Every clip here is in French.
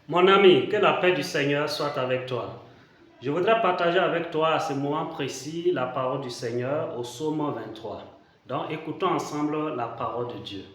Mon ami, que la paix du Seigneur soit avec toi. Je voudrais partager avec toi à ce moment précis la parole du Seigneur au psaume 23. Donc écoutons ensemble la parole de Dieu.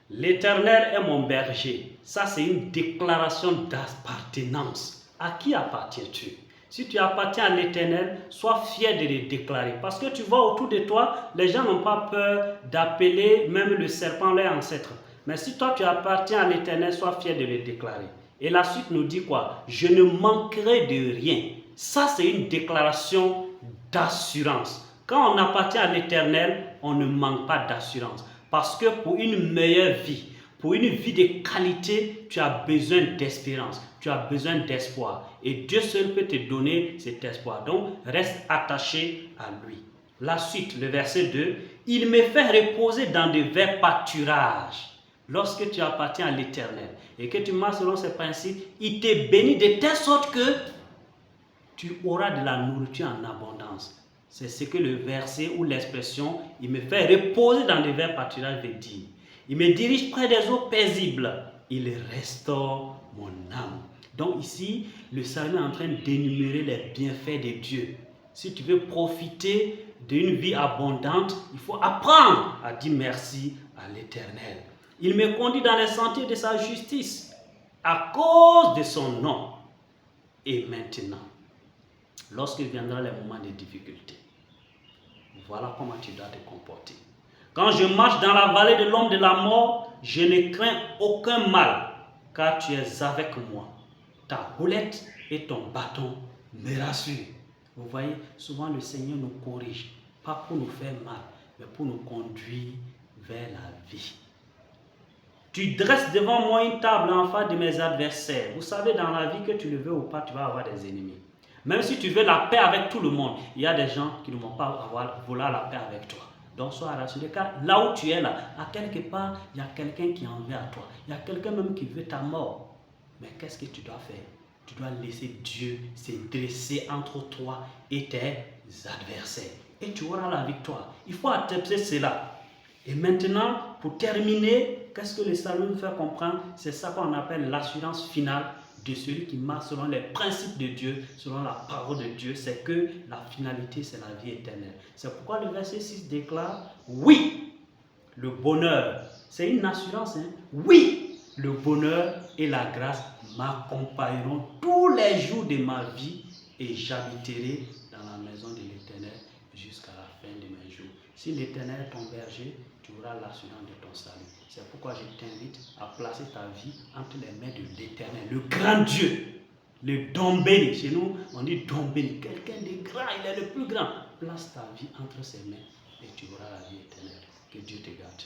L'Éternel est mon berger. Ça, c'est une déclaration d'appartenance. À qui appartiens-tu? Si tu appartiens à l'Éternel, sois fier de le déclarer. Parce que tu vois autour de toi, les gens n'ont pas peur d'appeler même le serpent leur ancêtre. Mais si toi tu appartiens à l'Éternel, sois fier de le déclarer. Et la suite nous dit quoi? Je ne manquerai de rien. Ça, c'est une déclaration d'assurance. Quand on appartient à l'Éternel, on ne manque pas d'assurance. Parce que pour une meilleure vie, pour une vie de qualité, tu as besoin d'espérance, tu as besoin d'espoir. Et Dieu seul peut te donner cet espoir. Donc, reste attaché à lui. La suite, le verset 2, il me fait reposer dans de verts pâturages. Lorsque tu appartiens à l'Éternel et que tu marches selon ses principes, il te bénit de telle sorte que tu auras de la nourriture en abondance. C'est ce que le verset ou l'expression « il me fait reposer dans les verts pâturages » veut dire. Il me dirige près des eaux paisibles. Il restaure mon âme. Donc ici, le Seigneur est en train d'énumérer les bienfaits de Dieu. Si tu veux profiter d'une vie abondante, il faut apprendre à dire merci à l'Éternel. Il me conduit dans les sentiers de sa justice à cause de son nom. Et maintenant, lorsque viendront les moments de difficulté, voilà comment tu dois te comporter. Quand je marche dans la vallée de l'ombre de la mort, je ne crains aucun mal, car tu es avec moi. Ta houlette et ton bâton me rassurent. Vous voyez, souvent le Seigneur nous corrige, pas pour nous faire mal, mais pour nous conduire vers la vie. Tu dresses devant moi une table en face de mes adversaires. Vous savez, dans la vie, que tu le veux ou pas, tu vas avoir des ennemis. Même si tu veux la paix avec tout le monde, il y a des gens qui ne vont pas vouloir la paix avec toi. Donc sois rassuré, car là où tu es là, à quelque part, il y a quelqu'un qui en veut à toi. Il y a quelqu'un même qui veut ta mort. Mais qu'est-ce que tu dois faire? Tu dois laisser Dieu se dresser entre toi et tes adversaires. Et tu auras la victoire. Il faut accepter cela. Et maintenant, pour terminer, qu'est-ce que le salut nous fait comprendre? C'est ça qu'on appelle l'assurance finale de celui qui marche selon les principes de Dieu, selon la parole de Dieu. C'est que la finalité, c'est la vie éternelle. C'est pourquoi le verset 6 déclare, oui, le bonheur, c'est une assurance, hein? Oui, le bonheur et la grâce m'accompagneront tous les jours de ma vie et j'habiterai dans la maison de l'Éternel jusqu'à la fin de mes jours. Si l'Éternel est ton berger, tu auras l'assurance de ton salut. C'est pourquoi je t'invite à placer ta vie entre les mains de l'Éternel, le grand Dieu, le don béni. Chez nous, on dit don béni. Quelqu'un de grand, il est le plus grand. Place ta vie entre ses mains et tu auras la vie éternelle. Que Dieu te garde.